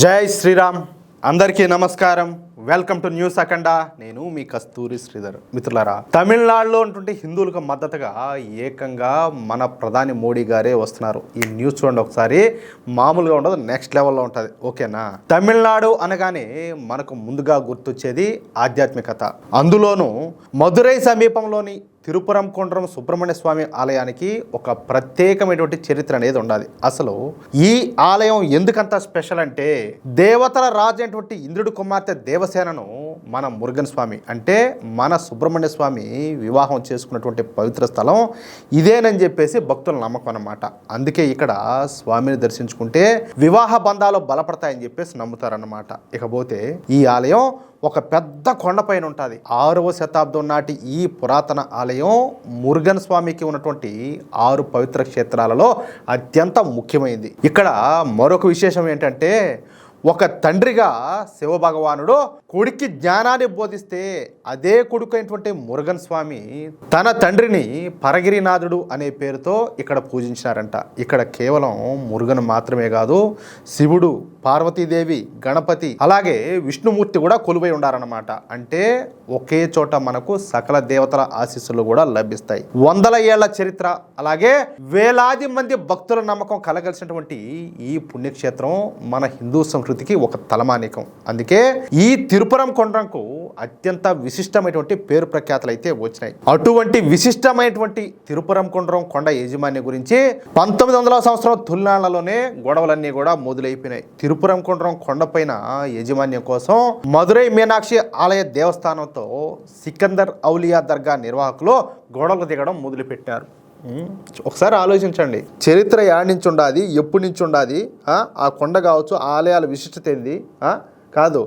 జై శ్రీరామ్. అందరికీ నమస్కారం. వెల్కమ్ టు న్యూస్ అఖండ. నేను మీ కస్తూరి శ్రీధర్. మిత్రులారా, తమిళనాడులో ఉన్నటువంటి హిందువులకు మద్దతుగా ఏకంగా మన ప్రధాని మోడీ గారే వస్తున్నారు. ఈ న్యూస్ చూడండి ఒకసారి. మామూలుగా ఉండదు, నెక్స్ట్ లెవెల్లో ఉంటుంది. ఓకేనా? తమిళనాడు అనగానే మనకు ముందుగా గుర్తొచ్చేది ఆధ్యాత్మికత. అందులోనూ మదురై సమీపంలోని తిరుపురం కొండ్రం సుబ్రహ్మణ్య స్వామి ఆలయానికి ఒక ప్రత్యేకమైనటువంటి చరిత్ర అనేది ఉండాలి. అసలు ఈ ఆలయం ఎందుకంత స్పెషల్ అంటే, దేవతల రాజు అయినటువంటి ఇంద్రుడి కుమార్తె దేవసేనను మన మురుగన్ స్వామి అంటే మన సుబ్రహ్మణ్య స్వామి వివాహం చేసుకున్నటువంటి పవిత్ర స్థలం ఇదేనని చెప్పేసి భక్తుల నమ్మకం అన్నమాట. అందుకే ఇక్కడ స్వామిని దర్శించుకుంటే వివాహ బంధాలు బలపడతాయని చెప్పేసి నమ్ముతారన్నమాట. ఇకపోతే ఈ ఆలయం ఒక పెద్ద కొండపైన ఉంటుంది. 6వ శతాబ్దం నాటి ఈ పురాతన ఆలయం మురుగన్ స్వామికి ఉన్నటువంటి 6 పవిత్ర క్షేత్రాలలో అత్యంత ముఖ్యమైనది. ఇక్కడ మరొక విశేషం ఏంటంటే, ఒక తండ్రిగా శివభగవానుడు కొడుక్కి జ్ఞానాన్ని బోధిస్తే అదే కొడుకైనటువంటి మురుగన్ స్వామి తన తండ్రిని పరగిరినాథుడు అనే పేరుతో ఇక్కడ పూజించినారంట. ఇక్కడ కేవలం మురుగన్ మాత్రమే కాదు, శివుడు, పార్వతీదేవి, గణపతి, అలాగే విష్ణుమూర్తి కూడా కొలువై ఉండారన్నమాట. అంటే ఒకే చోట మనకు సకల దేవతల ఆశీస్సులు కూడా లభిస్తాయి. వందల ఏళ్ల చరిత్ర, అలాగే వేలాది మంది భక్తుల నమ్మకం కలగలిసినటువంటి ఈ పుణ్యక్షేత్రం మన హిందూ సంస్కృతికి ఒక తలమానికం. అందుకే ఈ తిరుపురం కొండ్రంకు అత్యంత విశిష్టమైనటువంటి పేరు ప్రఖ్యాతలు అయితే వచ్చినాయి. అటువంటి విశిష్టమైనటువంటి తిరుపురం కొండ్రం కొండ యాజమాన్యం గురించి 1900వ సంవత్సరం తొలినాళ్లలోనే గొడవలన్నీ కూడా మొదలైపోయినాయి. తిరుపురం కొండ్రం కొండపైన యాజమాన్యం కోసం మదురై మీనాక్షి ఆలయ దేవస్థానంతో సికందర్ ఔలియా దర్గా నిర్వాహకులు గొడవలు దిగడం మొదలుపెట్టారు. ఒకసారి ఆలోచించండి, చరిత్ర యాడ్ నుంచి ఉండాది, ఎప్పటి నుంచి ఉండాది, ఆ కొండ కావచ్చు, ఆ ఆలయాల విశిష్టత ఏంది కాదు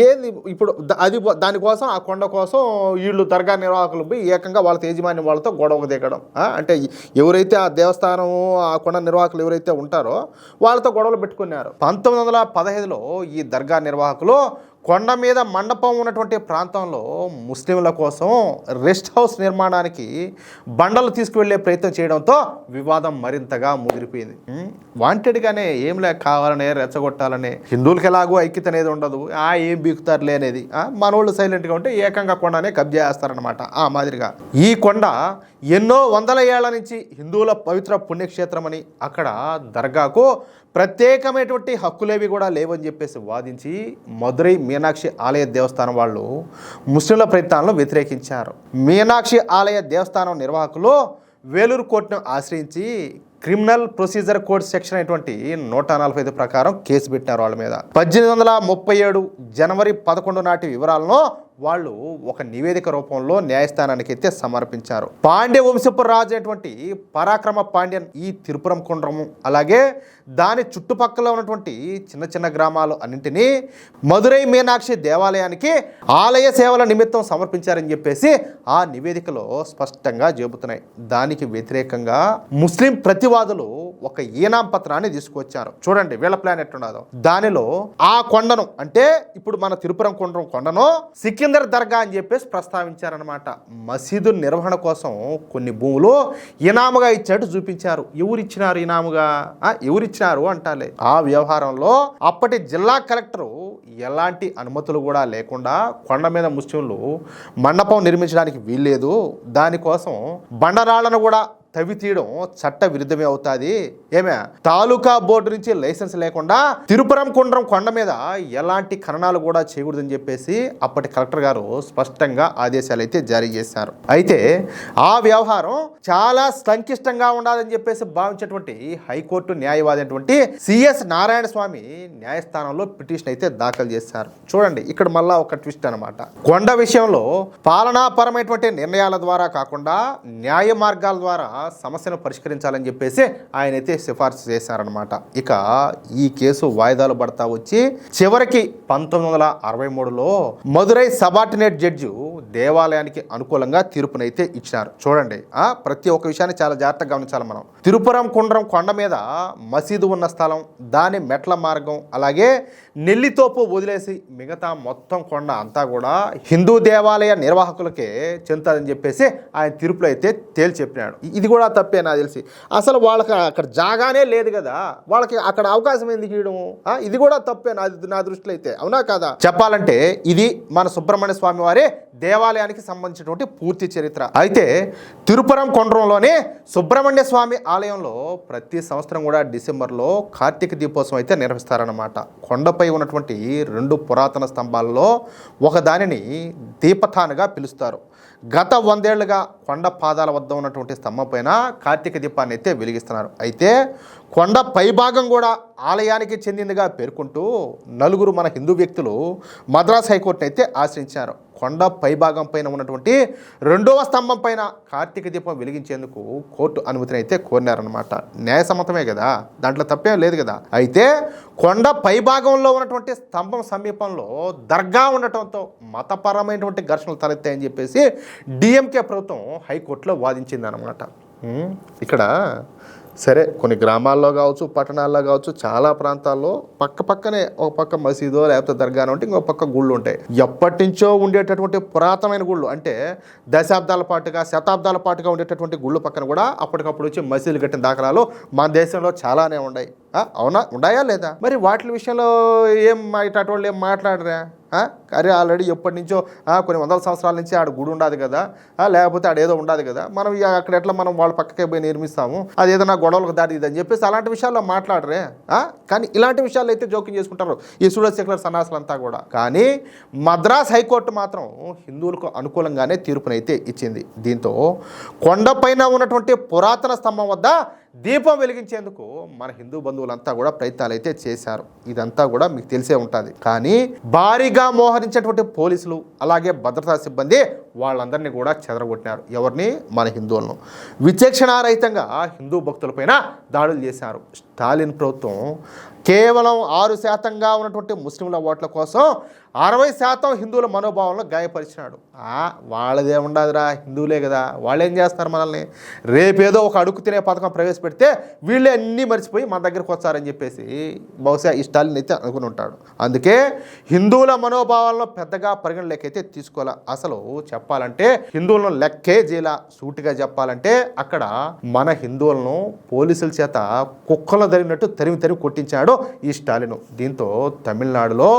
ఏది. ఇప్పుడు అది దానికోసం ఆ కొండ కోసం వీళ్ళు దర్గా నిర్వాహకులు పోయి ఏకంగా వాళ్ళ యాజమాన్యం వాళ్ళతో గొడవకు దిగడం. అంటే ఎవరైతే ఆ దేవస్థానం ఆ కొండ నిర్వాహకులు ఎవరైతే ఉంటారో వాళ్ళతో గొడవలు పెట్టుకున్నారు. 1915లో ఈ దర్గా నిర్వాహకులు కొండ మీద మండపం ఉన్నటువంటి ప్రాంతంలో ముస్లింల కోసం రెస్ట్ హౌస్ నిర్మాణానికి బండలు తీసుకువెళ్లే ప్రయత్నం చేయడంతో వివాదం మరింతగా ముదిరిపోయింది. వాంటెడ్గానే ఏం లేక కావాలనే రెచ్చగొట్టాలనే, హిందువులకి ఎలాగో ఐక్యత అనేది ఉండదు, ఏం బీకుతారులే అనేది, మనోళ్ళు సైలెంట్గా ఉంటే ఏకంగా కొండనే కబ్జా చేస్తారనమాట. ఆ మాదిరిగా ఈ కొండ ఎన్నో వందల ఏళ్ల నుంచి హిందువుల పవిత్ర పుణ్యక్షేత్రమని, అక్కడ దర్గాకు ప్రత్యేకమైనటువంటి హక్కులేవి కూడా లేవని చెప్పేసి వాదించి మదురై మీనాక్షి ఆలయ దేవస్థానం వాళ్ళు ముస్లింల ప్రయత్నాలను వ్యతిరేకించారు. మీనాక్షి ఆలయ దేవస్థానం నిర్వాహకులు వేలూరు కోర్టును ఆశ్రయించి క్రిమినల్ ప్రొసీజర్ కోడ్ సెక్షన్ అయినటువంటి 145 ప్రకారం కేసు పెట్టారు వాళ్ళ మీద. 1837 జనవరి 11 నాటి వివరాలను వాళ్ళు ఒక నివేదిక రూపంలో న్యాయస్థానానికి అయితే సమర్పించారు. పాండ్య వంశపు రాజు అయినటువంటి పరాక్రమ పాండ్యన్ ఈ తిరుపురం కొండ్రము, అలాగే దాని చుట్టుపక్కల ఉన్నటువంటి చిన్న చిన్న గ్రామాలు అన్నింటినీ మదురై మీనాక్షి దేవాలయానికి ఆలయ సేవల నిమిత్తం సమర్పించారని చెప్పేసి ఆ నివేదికలో స్పష్టంగా చెబుతున్నాయి. దానికి వ్యతిరేకంగా ముస్లిం ప్రతివాదులు ఒక ఈనాం పత్రాన్ని తీసుకొచ్చారు. చూడండి వీళ్ళ ప్లాన్ ఎట్లుండదో. దానిలో ఆ కొండను, అంటే ఇప్పుడు మన తిరుపురం కొండ్రం కొండను సికిందర్ దర్గా అని చెప్పేసి ప్రస్తావించారనమాట. మసీదు నిర్వహణ కోసం కొన్ని భూములు ఇనాముగా ఇచ్చినట్టు చూపించారు. ఎవరిచ్చినారు ఇనాముగా, ఎవరిచ్చినారు అంటాలే. ఆ వ్యవహారంలో అప్పటి జిల్లా కలెక్టరు ఎలాంటి అనుమతులు కూడా లేకుండా కొండ మీద ముస్లింలు మండపం నిర్మించడానికి వీల్లేదు, దానికోసం బండరాళ్లను కూడా తవ్వి తీయడం చట్ట విరుద్ధమే అవుతుంది, ఏమే తాలూకా బోర్డు నుంచి లైసెన్స్ లేకుండా తిరుపురం కొండ్రం కొండ మీద ఎలాంటి ఖననాలు కూడా చేయకూడదని చెప్పేసి అప్పటి కలెక్టర్ గారు స్పష్టంగా ఆదేశాలు అయితే జారీ చేశారు. అయితే ఆ వ్యవహారం చాలా సంక్లిష్టంగా ఉండాలని చెప్పేసి భావించేటువంటి హైకోర్టు న్యాయవాది అయినటువంటి సిఎస్ నారాయణ స్వామి న్యాయస్థానంలో పిటిషన్ అయితే దాఖలు చేశారు. చూడండి ఇక్కడ మళ్ళా ఒక ట్విస్ట్ అనమాట. కొండ విషయంలో పాలనాపరమైనటువంటి నిర్ణయాల ద్వారా కాకుండా న్యాయ మార్గాల ద్వారా సమస్యను పరిష్కరించాలని చెప్పేసి ఆయన అయితే సిఫార్సు చేశారనమాట. ఇక ఈ కేసు వాయిదాలు పడతా వచ్చి చివరికి 1963లో మదురై సబార్డినేట్ జడ్జి దేవాలయానికి అనుకూలంగా తీర్పునైతే ఇచ్చినారు. చూడండి ప్రతి ఒక్క విషయాన్ని చాలా జాగ్రత్తగా గమనించాలి మనం. తిరుపురం కొండ్రం కొండ మీద మసీదు ఉన్న స్థలం, దాని మెట్ల మార్గం, అలాగే నెల్లితోపు వదిలేసి మిగతా మొత్తం కొండ అంతా కూడా హిందూ దేవాలయ నిర్వాహకులకే చెందుతుందని చెప్పేసి ఆయన తీర్పులో అయితే తేల్చి చెప్పినాడు. ఇది కూడా తప్పే నాకు తెలిసి. అసలు వాళ్ళకి అక్కడ జాగానే లేదు కదా, వాళ్ళకి అక్కడ అవకాశం ఎందుకు ఇవ్వడం, ఇది కూడా తప్పే నా దృష్టిలో అయితే, అవునా కదా? చెప్పాలంటే ఇది మన సుబ్రహ్మణ్య స్వామి వారి దేవాలయానికి సంబంధించినటువంటి పూర్తి చరిత్ర. అయితే తిరుపురం కొండ్రంలోనే సుబ్రహ్మణ్య స్వామి ఆలయంలో ప్రతి సంవత్సరం కూడా డిసెంబర్లో కార్తీక దీపోత్సవం అయితే నిర్వహిస్తారన్నమాట. కొండపై ఉన్నటువంటి 2 పురాతన స్తంభాలలో ఒక దానిని దీపతానుగా పిలుస్తారు. గత 100 ఏళ్లుగా కొండ పాదాల వద్ద ఉన్నటువంటి స్తంభం పైన కార్తీక దీపాన్ని అయితే వెలిగిస్తున్నారు. అయితే కొండ పైభాగం కూడా ఆలయానికి చెందిందిగా పేర్కొంటూ 4 మన హిందూ వ్యక్తులు మద్రాస్ హైకోర్టును అయితే ఆశ్రయించారు. కొండ పైభాగం పైన ఉన్నటువంటి 2వ స్తంభం పైన కార్తీక దీపం వెలిగించేందుకు కోర్టు అనుమతిని అయితే కోరినారనమాట. న్యాయసమ్మతమే కదా, దాంట్లో తప్పేం లేదు కదా. అయితే కొండ పైభాగంలో ఉన్నటువంటి స్తంభం సమీపంలో దర్గా ఉండటంతో మతపరమైనటువంటి ఘర్షణలు తలెత్తాయని చెప్పేసి డిఎంకే ప్రభుత్వం హైకోర్టులో వాదించింది అనమాట. ఇక్కడ సరే కొన్ని గ్రామాల్లో కావచ్చు, పట్టణాల్లో కావచ్చు, చాలా ప్రాంతాల్లో పక్కనే ఒక పక్క మసీదో లేకపోతే దర్గానో ఉంటే ఇంకో పక్క గుళ్ళు ఉంటాయి. ఎప్పటి నుంచో ఉండేటటువంటి పురాతనమైన గుళ్ళు, అంటే దశాబ్దాల పాటుగా శతాబ్దాల పాటుగా ఉండేటటువంటి గుళ్ళు పక్కన కూడా అప్పటికప్పుడు వచ్చి మసీదులు కట్టిన దాఖలాలు మన దేశంలో చాలానే ఉన్నాయి. అవునా, ఉన్నాయా లేదా? మరి వాటి విషయంలో ఇటువంటి ఏం మాట్లాడరా? అరే ఆల్రెడీ ఎప్పటి నుంచో కొన్ని వందల సంవత్సరాల నుంచి ఆడ గుడి ఉండదు కదా, లేకపోతే ఆడేదో ఉండదు కదా, మనం అక్కడ ఎట్లా మనం వాళ్ళ పక్కకే పోయి నిర్మిస్తాము, అది ఏదైనా గొడవలకు దారి ఇదని చెప్పేసి అలాంటి విషయాల్లో మాట్లాడరే. కానీ ఇలాంటి విషయాలు అయితే జోక్యం చేసుకుంటారు ఈ సూడో సెక్యులర్ సన్నాసులంతా కూడా. కానీ మద్రాస్ హైకోర్టు మాత్రం హిందువులకు అనుకూలంగానే తీర్పునైతే ఇచ్చింది. దీంతో కొండపైన ఉన్నటువంటి పురాతన స్తంభం వద్ద దీపం వెలిగించేందుకు మన హిందూ బంధువులంతా కూడా ప్రయత్నాలు అయితే చేశారు. ఇదంతా కూడా మీకు తెలిసే ఉంటుంది. కానీ భారీగా మోహరించేటువంటి పోలీసులు అలాగే భద్రతా సిబ్బంది వాళ్ళందరినీ కూడా చెదరగొట్టినారు. ఎవరిని? మన హిందువులను. విచక్షణారహితంగా హిందూ భక్తులపైన దాడులు చేశారు. స్టాలిన్ ప్రభుత్వం కేవలం 6% ఉన్నటువంటి ముస్లింల ఓట్ల కోసం 60% హిందువుల మనోభావంలో గాయపరిచినాడు. వాళ్ళదే ఉండదురా, హిందువులే కదా, వాళ్ళు ఏం చేస్తారు మనల్ని, రేపేదో ఒక అడుగు తినే పథకం ప్రవేశపెడితే వీళ్ళే అన్నీ మర్చిపోయి మన దగ్గరకు వస్తారని చెప్పేసి బహుశా ఈ స్టాలిన్ అయితే అనుకుని ఉంటాడు. అందుకే హిందువుల మనోభావాలను పెద్దగా పరిగణలోకైతే తీసుకోవాలా. అసలు చెప్పాలంటే హిందువులను లెక్కే చేయాల. సూటిగా చెప్పాలంటే అక్కడ మన హిందువులను పోలీసుల చేత కుక్కలు తరిగినట్టు తరిమి కొట్టించాడు ఈ స్టాలిన్. దీంతో తమిళనాడులో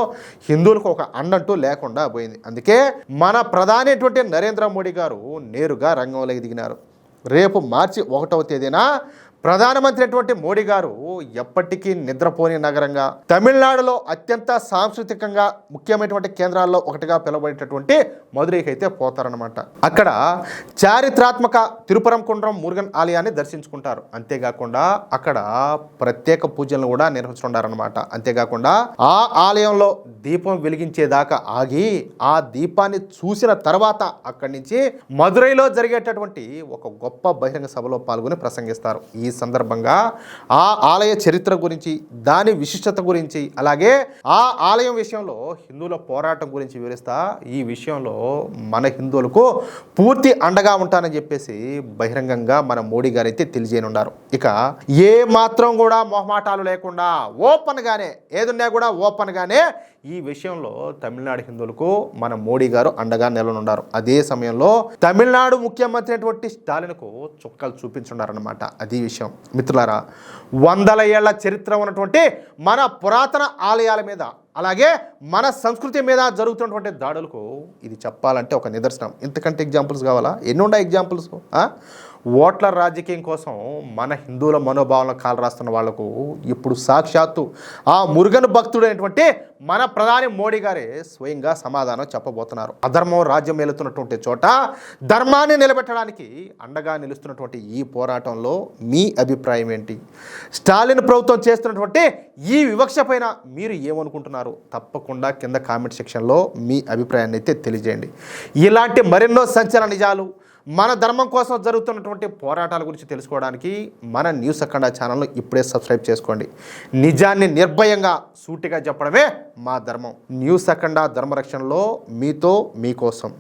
హిందువులకు ఒక అండంటూ లేకుండా పోయింది. అందుకే మన ప్రధాని నరేంద్ర మోడీ గారు నేరుగా రంగంలోకి దిగినారు. రేపు మార్చి 1వ తేదీన ప్రధానమంత్రి మోడీ గారు ఎప్పటికీ నిద్రపోని నగరంగా తమిళనాడులో అత్యంత సాంస్కృతికంగా ముఖ్యమైనటువంటి కేంద్రాల్లో ఒకటిగా పిలువబడేటటువంటి మదురైకి అయితే పోతారనమాట. అక్కడ చారిత్రాత్మక తిరుపురం కుండ్రం మురుగన్ ఆలయాన్ని దర్శించుకుంటారు. అంతేకాకుండా అక్కడ ప్రత్యేక పూజలను కూడా నిర్వహించుకుంటారనమాట. అంతేకాకుండా ఆ ఆలయంలో దీపం వెలిగించేదాకా ఆగి ఆ దీపాన్ని చూసిన తర్వాత అక్కడి నుంచి మదురైలో జరిగేటటువంటి ఒక గొప్ప బహిరంగ సభలో పాల్గొని ప్రసంగిస్తారు. ఈ సందర్భంగా ఆ ఆలయ చరిత్ర గురించి, దాని విశిష్టత గురించి, అలాగే ఆ ఆలయం విషయంలో హిందువుల పోరాటం గురించి వివరిస్తా ఈ విషయంలో మన హిందువులకు పూర్తి అండగా ఉంటానని చెప్పేసి బహిరంగంగా మన మోడీ గారు అయితే తెలియజేయనున్నారు. ఇక ఏ మాత్రం కూడా మొహమాటాలు లేకుండా ఓపెన్గానే ఏదున్నా కూడా ఓపెన్గానే ఈ విషయంలో తమిళనాడు హిందువులకు మన మోడీ గారు అండగా నిలనున్నారు. అదే సమయంలో తమిళనాడు ముఖ్యమంత్రి స్టాలిన్కు చుక్కలు చూపించున్నారన్నమాట. అది విషయం. మిత్రులారా, 100 ఏళ్ల చరిత్ర ఉన్నటువంటి మన పురాతన ఆలయాల మీద అలాగే మన సంస్కృతి మీద జరుగుతున్నటువంటి దాడులకు ఇది చెప్పాలంటే ఒక నిదర్శనం. ఇంతకంటే ఎగ్జాంపుల్స్ కావాలా? ఎన్ని ఉన్నాయి ఎగ్జాంపుల్స్? ఓట్ల రాజకీయం కోసం మన హిందువుల మనోభావాలను కాలరాస్తున్న వాళ్లకు ఇప్పుడు సాక్షాత్తు ఆ మురుగన్ భక్తుడైనటువంటి మన ప్రధాని మోడీ గారే స్వయంగా సమాధానం చెప్పబోతున్నారు. అధర్మం రాజ్యం ఏలుతున్నటువంటి చోట ధర్మాన్ని నిలబెట్టడానికి అండగా నిలుస్తున్నటువంటి ఈ పోరాటంలో మీ అభిప్రాయం ఏంటి? స్టాలిన్ ప్రభుత్వం చేస్తున్నటువంటి ఈ వివక్ష పైన మీరు ఏమనుకుంటున్నారు? తప్పకుండా కింద కామెంట్ సెక్షన్లో మీ అభిప్రాయాన్ని అయితే తెలియజేయండి. ఇలాంటి మరెన్నో సంచలన నిజాలు, మన ధర్మం కోసం జరుగుతున్నటువంటి పోరాటాల గురించి తెలుసుకోవడానికి మన న్యూస్ అఖండ ఛానల్ను ఇప్పుడే సబ్స్క్రైబ్ చేసుకోండి. నిజాన్ని నిర్భయంగా సూటిగా చెప్పడమే మా ధర్మం. న్యూస్ అఖండ ధర్మరక్షణలో మీతో మీకోసం.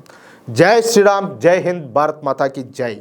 జై శ్రీరామ్, జై హింద్, భారత్ మాతాకి జై.